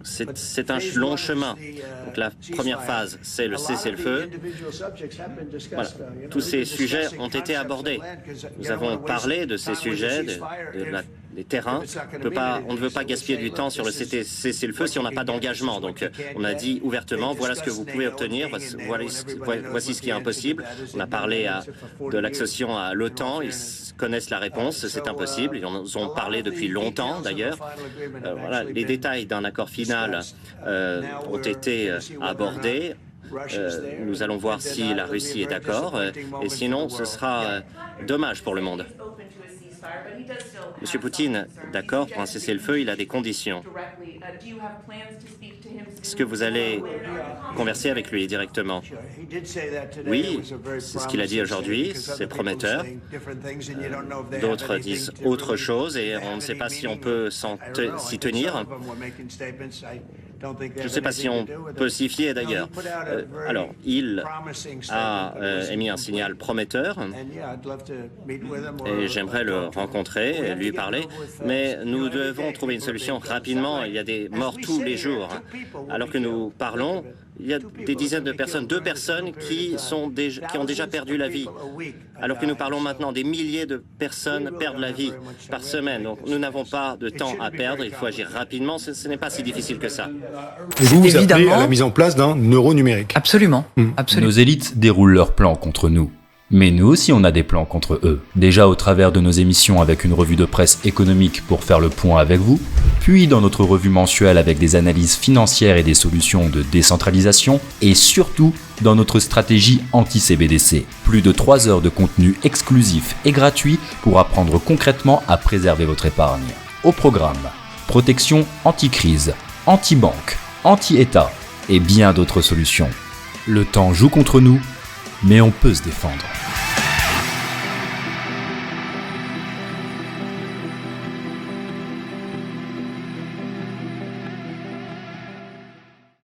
c'est un long chemin. Donc la première phase, c'est le cessez-le-feu. Voilà. Tous ces sujets ont été abordés. Nous avons parlé de ces sujets, des terrains. On ne veut pas gaspiller du temps sur le cessez-le-feu si on n'a pas d'engagement. Donc on a dit ouvertement, voilà ce que vous pouvez obtenir, voici ce qui est impossible. On a parlé de l'accession à l'OTAN, ils connaissent la réponse, c'est impossible. Ils en ont parlé depuis longtemps d'ailleurs. Voilà, les détails d'un accord final ont été abordés. Nous allons voir si la Russie est d'accord, et sinon ce sera dommage pour le monde. Monsieur Poutine, d'accord pour un cessez-le-feu, il a des conditions. Est-ce que vous allez converser avec lui directement? Oui, c'est ce qu'il a dit aujourd'hui, c'est prometteur. D'autres disent autre chose et on ne sait pas si on peut s'y tenir. Je ne sais pas si on peut s'y fier d'ailleurs. Alors, il a émis un signal prometteur et j'aimerais le rencontrer et lui parler, mais nous devons trouver une solution rapidement. Il y a des morts tous les jours. Alors que nous parlons, il y a des dizaines de personnes, 2 personnes qui ont déjà perdu la vie. Alors que nous parlons maintenant, des milliers de personnes perdent la vie par semaine. Donc nous n'avons pas de temps à perdre, il faut agir rapidement, ce n'est pas si difficile que ça. Et vous appelez à la mise en place d'un euro numérique. Absolument. Absolument. Nos élites déroulent leurs plans contre nous. Mais nous aussi on a des plans contre eux. Déjà au travers de nos émissions avec une revue de presse économique pour faire le point avec vous, puis dans notre revue mensuelle avec des analyses financières et des solutions de décentralisation, et surtout dans notre stratégie anti-CBDC. Plus de 3 heures de contenu exclusif et gratuit pour apprendre concrètement à préserver votre épargne. Au programme, protection anti-crise, anti-banque, anti-État et bien d'autres solutions. Le temps joue contre nous, mais on peut se défendre.